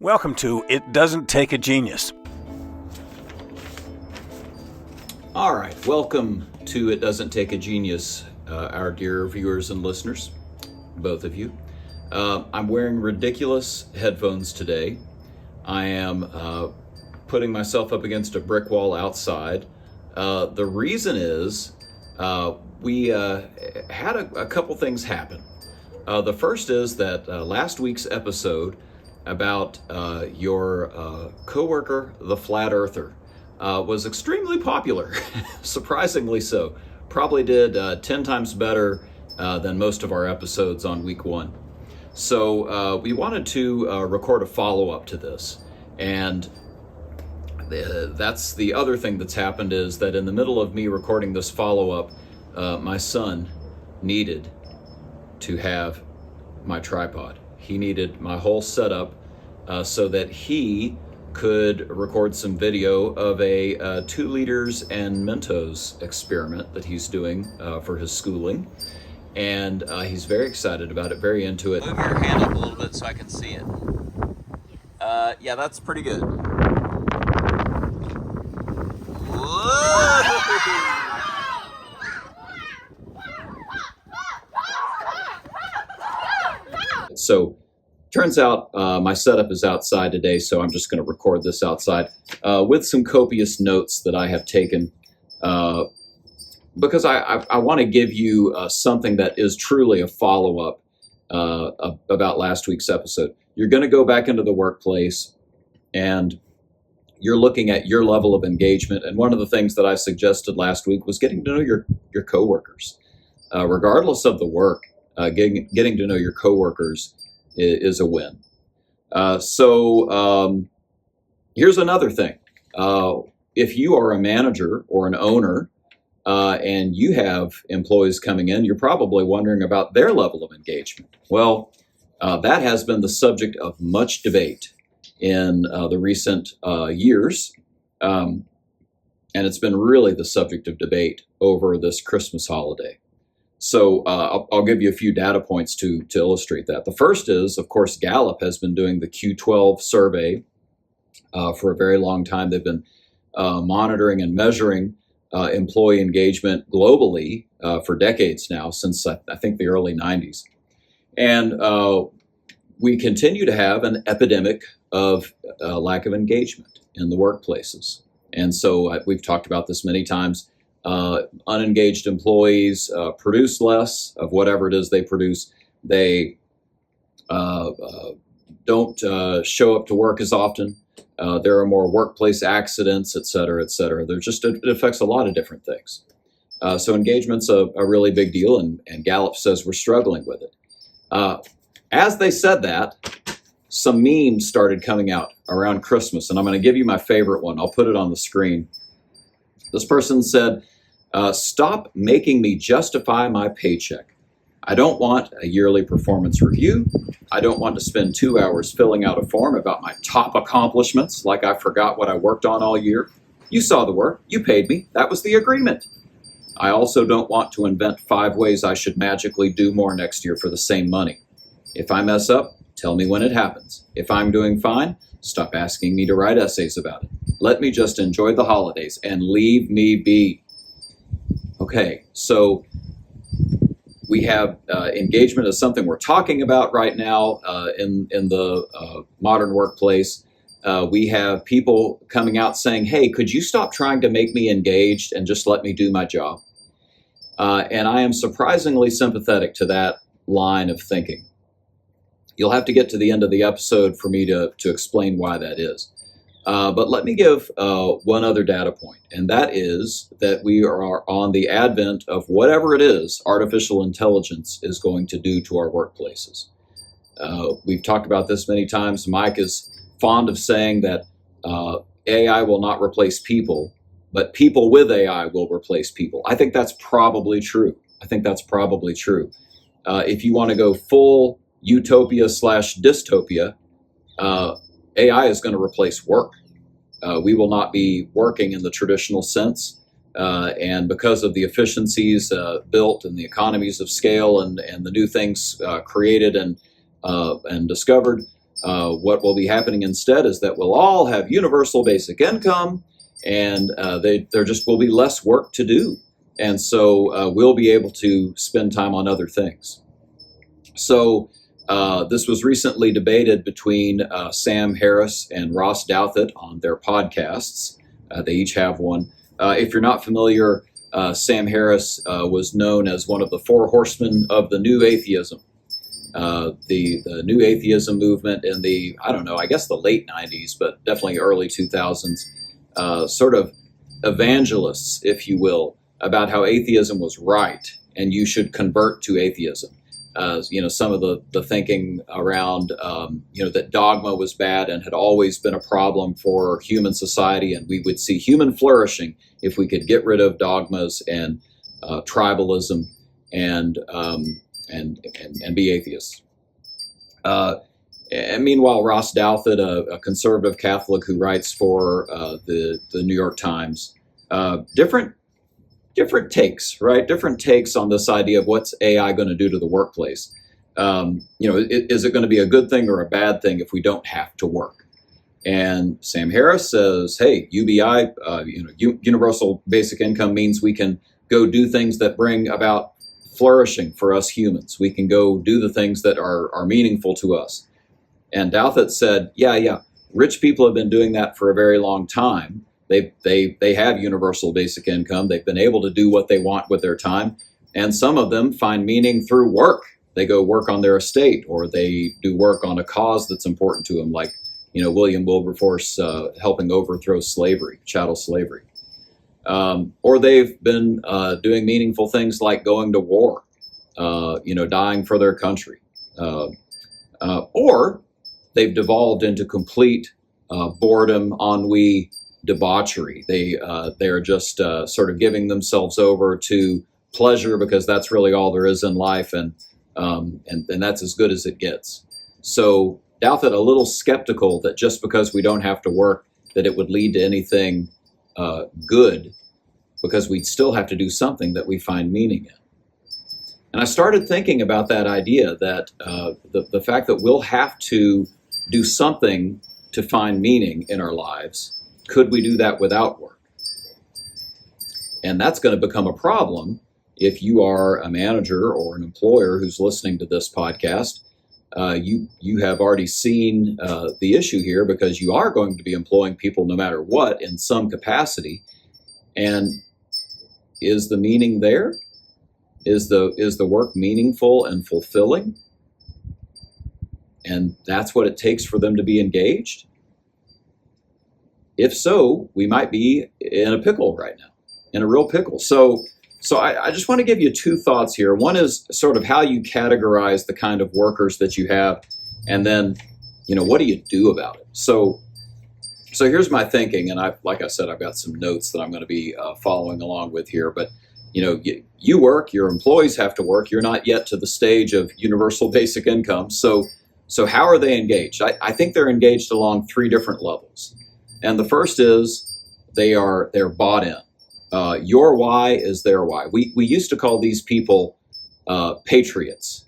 Welcome to It Doesn't Take a Genius. All right, welcome to It Doesn't Take a Genius, our dear viewers and listeners, both of you. I'm wearing ridiculous headphones today. I am putting myself up against a brick wall outside. The reason is we had a couple things happen. The first is that last week's episode about your coworker, the Flat Earther, was extremely popular, surprisingly so. Probably did 10 times better than most of our episodes on week one. So we wanted to record a follow-up to this. And that's the other thing that's happened, is that in the middle of me recording this follow-up, my son needed to have my tripod. He needed my whole setup so that he could record some video of a 2 liters and Mentos experiment that he's doing for his schooling. And he's very excited about it, very into it. Move your hand up a little bit so I can see it. Yeah, that's pretty good. So, turns out my setup is outside today, so I'm just going to record this outside with some copious notes that I have taken because I want to give you something that is truly a follow-up about last week's episode. You're going to go back into the workplace and you're looking at your level of engagement. And one of the things that I suggested last week was getting to know your coworkers. Regardless of the work, getting to know your coworkers is a win. So here's another thing. If you are a manager or an owner and you have employees coming in, you're probably wondering about their level of engagement. Well, that has been the subject of much debate in the recent years. And it's been really the subject of debate over this Christmas holiday. So I'll give you a few data points to illustrate that. The first is, of course, Gallup has been doing the Q12 survey for a very long time. They've been monitoring and measuring employee engagement globally for decades now, since I think the early 90s. And we continue to have an epidemic of lack of engagement in the workplaces. And so we've talked about this many times. Unengaged employees produce less of whatever it is they produce. They don't show up to work as often. There are more workplace accidents, et cetera, et cetera. It affects a lot of different things. So engagement's a really big deal, and Gallup says we're struggling with it. As they said that, some memes started coming out around Christmas, and I'm going to give you my favorite one. I'll put it on the screen. This person said, stop making me justify my paycheck. I don't want a yearly performance review. I don't want to spend 2 hours filling out a form about my top accomplishments like I forgot what I worked on all year. You saw the work. You paid me. That was the agreement. I also don't want to invent 5 ways I should magically do more next year for the same money. If I mess up, tell me when it happens. If I'm doing fine, stop asking me to write essays about it. Let me just enjoy the holidays and leave me be. Okay, so we have engagement as something we're talking about right now in the modern workplace. We have people coming out saying, hey, could you stop trying to make me engaged and just let me do my job? And I am surprisingly sympathetic to that line of thinking. You'll have to get to the end of the episode for me to explain why that is. But let me give one other data point, and that is that we are on the advent of whatever it is artificial intelligence is going to do to our workplaces. We've talked about this many times. Mike is fond of saying that AI will not replace people, but people with AI will replace people. I think that's probably true. If you want to go full utopia/dystopia, AI is going to replace work. We will not be working in the traditional sense. And because of the efficiencies built and the economies of scale and the new things created and discovered, What will be happening instead is that we'll all have universal basic income, and there just will be less work to do. And so we'll be able to spend time on other things. So this was recently debated between Sam Harris and Ross Douthat on their podcasts. They each have one. If you're not familiar, Sam Harris was known as one of the four horsemen of the New Atheism. The New Atheism movement in the, I guess the late 90s, but definitely early 2000s, sort of evangelists, if you will, about how atheism was right and you should convert to atheism. Some of the thinking around, that dogma was bad and had always been a problem for human society, and we would see human flourishing if we could get rid of dogmas and tribalism and be atheists. And meanwhile, Ross Douthat, a conservative Catholic who writes for the New York Times, different takes, right? Different takes on this idea of what's AI going to do to the workplace. Is it going to be a good thing or a bad thing if we don't have to work? And Sam Harris says, hey, UBI, universal basic income means we can go do things that bring about flourishing for us humans. We can go do the things that are meaningful to us. And Douthat said, yeah, rich people have been doing that for a very long time. They have universal basic income. They've been able to do what they want with their time. And some of them find meaning through work. They go work on their estate, or they do work on a cause that's important to them, like, William Wilberforce helping overthrow slavery, chattel slavery. Or they've been doing meaningful things like going to war, dying for their country. Or they've devolved into complete boredom, ennui, debauchery. They're just sort of giving themselves over to pleasure because that's really all there is in life, and that's as good as it gets. So Douthat a little skeptical that just because we don't have to work that it would lead to anything good, because we'd still have to do something that we find meaning in. And I started thinking about that idea that the fact that we'll have to do something to find meaning in our lives. Could we do that without work? And that's going to become a problem if you are a manager or an employer who's listening to this podcast. You have already seen the issue here, because you are going to be employing people no matter what in some capacity. And is the meaning there? Is the work meaningful and fulfilling? And that's what it takes for them to be engaged? If so, we might be in a pickle right now, in a real pickle. So I just want to give you two thoughts here. One is sort of how you categorize the kind of workers that you have, and then, what do you do about it? So here's my thinking, and like I said, I've got some notes that I'm going to be following along with here. But you work, your employees have to work. You're not yet to the stage of universal basic income. So how are they engaged? I think they're engaged along three different levels. And the first is they're bought in. Your why is their why. We used to call these people patriots.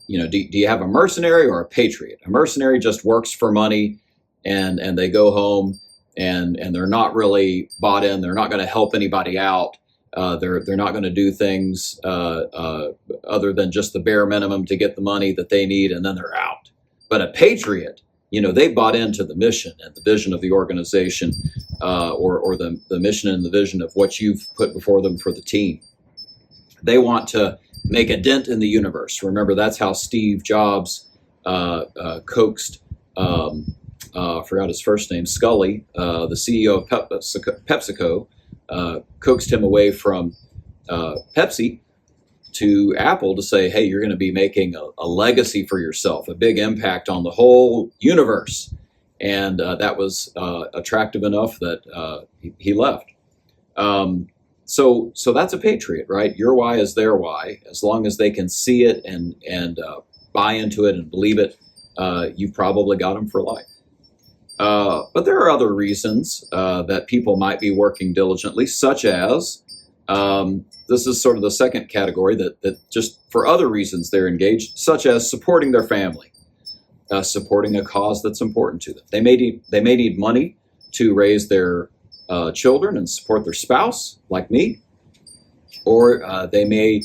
Do you have a mercenary or a patriot? A mercenary just works for money, and they go home and they're not really bought in. They're not going to help anybody out. They're not going to do things other than just the bare minimum to get the money that they need, and then they're out. But a patriot, they bought into the mission and the vision of the organization, or the mission and the vision of what you've put before them for the team. They want to make a dent in the universe. Remember, that's how Steve Jobs coaxed, forgot his first name, Scully, the CEO of PepsiCo, coaxed him away from Pepsi to Apple to say, hey, you're going to be making a legacy for yourself, a big impact on the whole universe. And that was attractive enough that he left. So that's a patriot, right? Your why is their why. As long as they can see it and buy into it and believe it, you've probably got them for life. But there are other reasons that people might be working diligently, such as, this is sort of the second category, that just for other reasons they're engaged, such as supporting their family. supporting a cause that's important to them. They may need money to raise their children and support their spouse, like me, or they may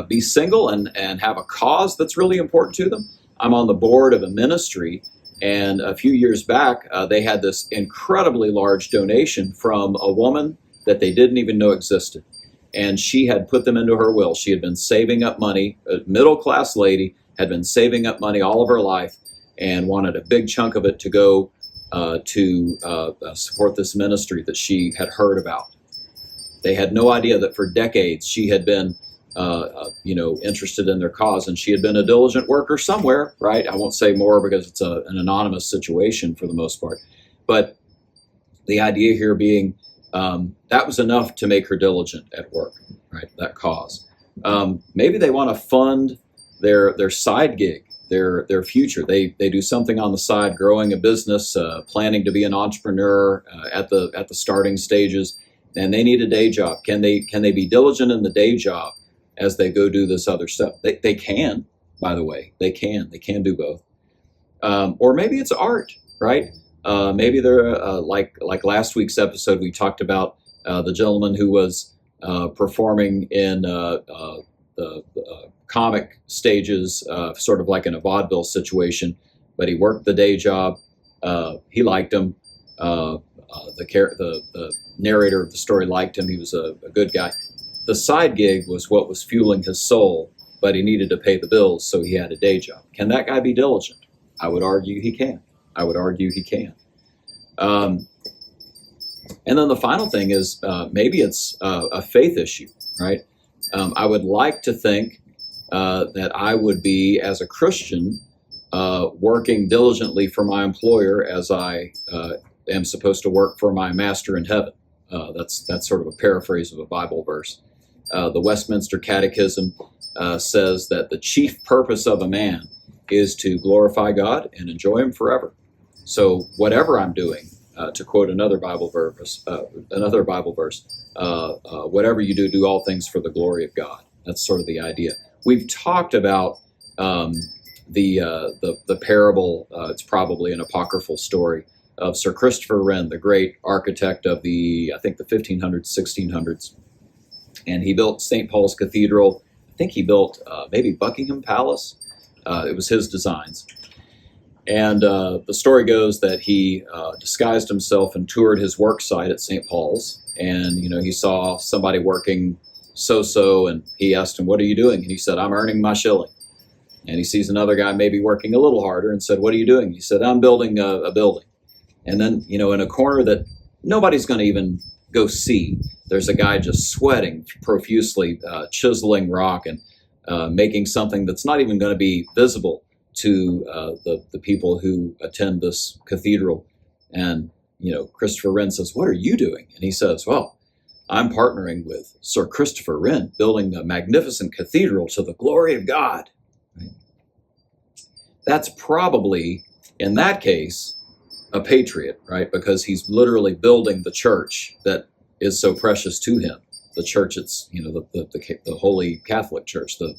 be single and have a cause that's really important to them. I'm on the board of a ministry, and a few years back, they had this incredibly large donation from a woman that they didn't even know existed. And she had put them into her will. She had been saving up money, a middle-class lady, had been saving up money all of her life and wanted a big chunk of it to go to support this ministry that she had heard about. They had no idea that for decades she had been interested in their cause, and she had been a diligent worker somewhere, right? I won't say more because it's an anonymous situation for the most part. But the idea here being that was enough to make her diligent at work, right? That cause. Maybe they want to fund their side gig, their future. They do something on the side, growing a business, planning to be an entrepreneur at the starting stages, and they need a day job. Can they be diligent in the day job as they go do this other stuff? They can, by the way. They can do both. Or maybe it's art, right? Maybe they're like last week's episode, we talked about the gentleman who was performing in the comic stages, sort of like in a vaudeville situation, but he worked the day job. He liked him. The narrator of the story liked him. He was a good guy. The side gig was what was fueling his soul, but he needed to pay the bills, so he had a day job. Can that guy be diligent? I would argue he can. And then the final thing is maybe it's a faith issue, right? I would like to think that I would be, as a Christian, working diligently for my employer as I am supposed to work for my master in heaven. That's sort of a paraphrase of a Bible verse. The Westminster Catechism says that the chief purpose of a man is to glorify God and enjoy Him forever. So whatever I'm doing, to quote another Bible verse, whatever you do, do all things for the glory of God. That's sort of the idea. We've talked about the parable. It's probably an apocryphal story of Sir Christopher Wren, the great architect of the 1500s, 1600s, and he built St. Paul's Cathedral. I think he built maybe Buckingham Palace. It was his designs. And the story goes that he disguised himself and toured his work site at St. Paul's. And, he saw somebody working so-so, and he asked him, "What are you doing?" And he said, "I'm earning my shilling." And he sees another guy maybe working a little harder and said, "What are you doing?" He said, "I'm building a building." And then, in a corner that nobody's going to even go see, there's a guy just sweating profusely, chiseling rock and making something that's not even going to be visible to the people who attend this cathedral. And, Christopher Wren says, "What are you doing?" And he says, "Well, I'm partnering with Sir Christopher Wren, building a magnificent cathedral to the glory of God." Right? That's probably, in that case, a patriot, right? Because he's literally building the church that is so precious to him. The church, it's, the Holy Catholic Church, the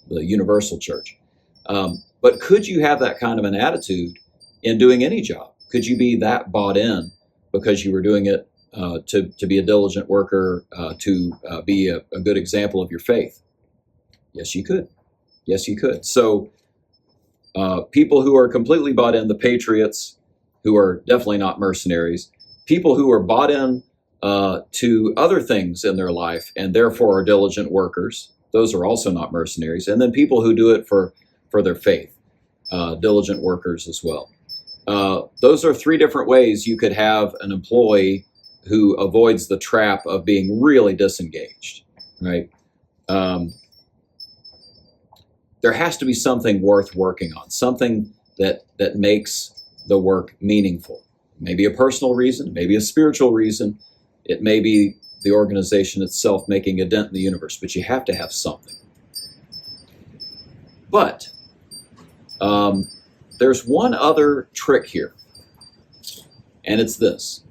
universal church. But could you have that kind of an attitude in doing any job? Could you be that bought in because you were doing it to be a diligent worker, to be a good example of your faith? Yes, you could. Yes, you could. So people who are completely bought in, the Patriots, who are definitely not mercenaries, people who are bought in to other things in their life and therefore are diligent workers, those are also not mercenaries. And then people who do it for their faith, diligent workers as well. Those are three different ways you could have an employee who avoids the trap of being really disengaged, right? There has to be something worth working on, something that makes the work meaningful. Maybe a personal reason, maybe a spiritual reason. It may be the organization itself making a dent in the universe, but you have to have something. But there's one other trick here, and it's this.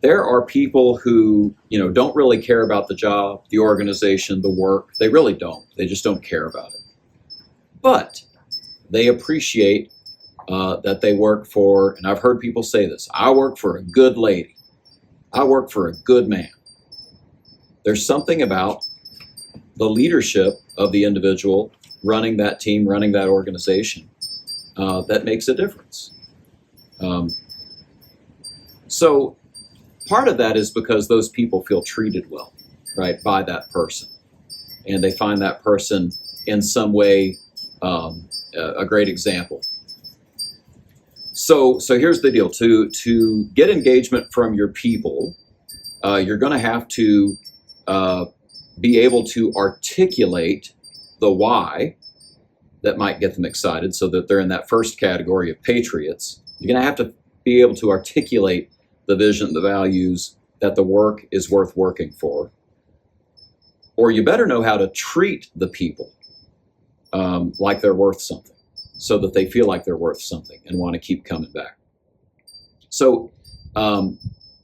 There are people who, don't really care about the job, the organization, the work. They really don't. They just don't care about it. But they appreciate that they work for, and I've heard people say this, I work for a good lady. I work for a good man. There's something about the leadership of the individual running that team, running that organization, that makes a difference. So part of that is because those people feel treated well, right, by that person. And they find that person in some way a great example. So here's the deal. To get engagement from your people, you're going to have to be able to articulate the why that might get them excited so that they're in that first category of patriots. You're going to have to be able to articulate the vision, the values, that the work is worth working for. Or you better know how to treat the people like they're worth something, so that they feel like they're worth something and want to keep coming back. So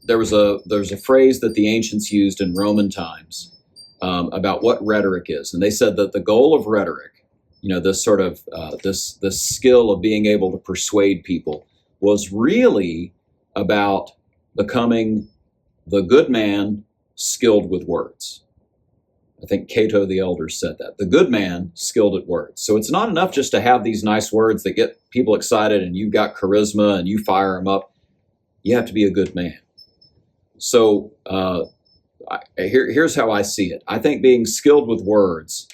there was a phrase that the ancients used in Roman times about what rhetoric is, and they said that the goal of rhetoric, this sort of this skill of being able to persuade people, was really about becoming the good man skilled with words. I think Cato the Elder said that. The good man skilled at words. So it's not enough just to have these nice words that get people excited and you've got charisma and you fire them up. You have to be a good man. So here's how I see it. I think being skilled with words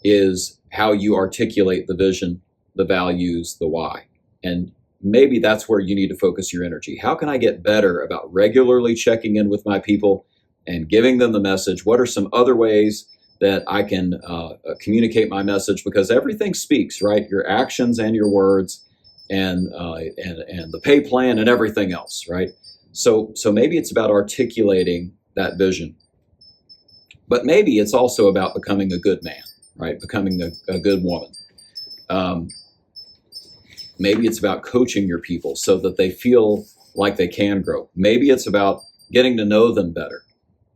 is how you articulate the vision, the values, the why. And maybe that's where you need to focus your energy. How can I get better about regularly checking in with my people and giving them the message? What are some other ways that I can communicate my message? Because everything speaks, right? Your actions and your words, and the pay plan and everything else, right? So maybe it's about articulating that vision, but maybe it's also about becoming a good man, right? Becoming a good woman. Maybe it's about coaching your people so that they feel like they can grow. Maybe it's about getting to know them better,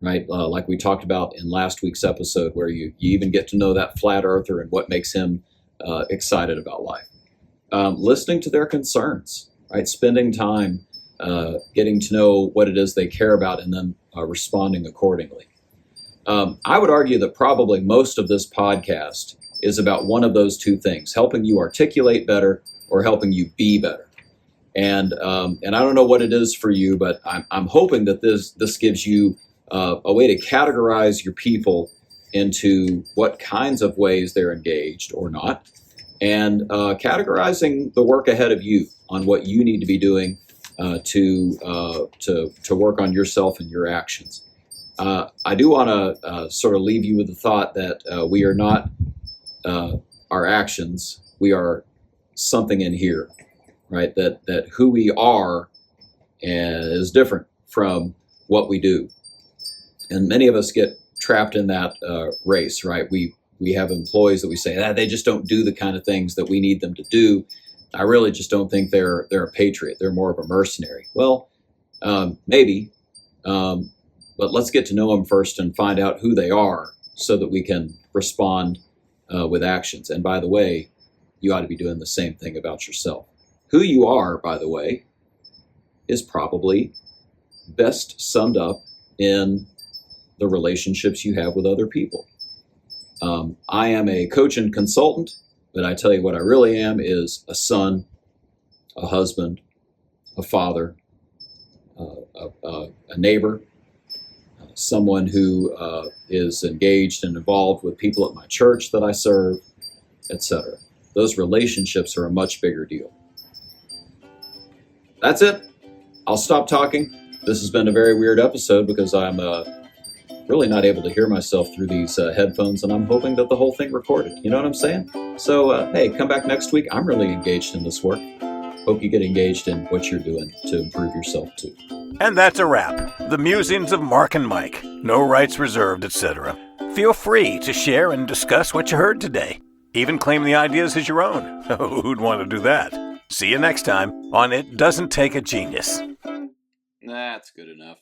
right? Like we talked about in last week's episode, where you even get to know that flat earther and what makes him excited about life. Listening to their concerns, right? Spending time getting to know what it is they care about and then responding accordingly. I would argue that probably most of this podcast is about one of those two things: helping you articulate better or helping you be better. And I don't know what it is for you, but I'm hoping that this gives you a way to categorize your people into what kinds of ways they're engaged or not, and categorizing the work ahead of you on what you need to be doing to work on yourself and your actions. I do want to sort of leave you with the thought that we are not our actions. We are something in here, right? That who we are is different from what we do. And many of us get trapped in that race, right? We have employees that we say, they just don't do the kind of things that we need them to do. I really just don't think they're a patriot. They're more of a mercenary. Well, maybe, but let's get to know them first and find out who they are so that we can respond with actions. And by the way, you ought to be doing the same thing about yourself. Who you are, by the way, is probably best summed up in the relationships you have with other people. I am a coach and consultant, but I tell you what I really am is a son, a husband, a father, a neighbor, someone who is engaged and involved with people at my church that I serve, etc. Those relationships are a much bigger deal. That's it. I'll stop talking. This has been a very weird episode because I'm really not able to hear myself through these headphones, and I'm hoping that the whole thing recorded. You know what I'm saying? So, hey, come back next week. I'm really engaged in this work. Hope you get engaged in what you're doing to improve yourself too. And that's a wrap. The musings of Mark and Mike. No rights reserved, etc. Feel free to share and discuss what you heard today. Even claim the ideas as your own. Who'd want to do that? See you next time on It Doesn't Take a Genius. That's good enough.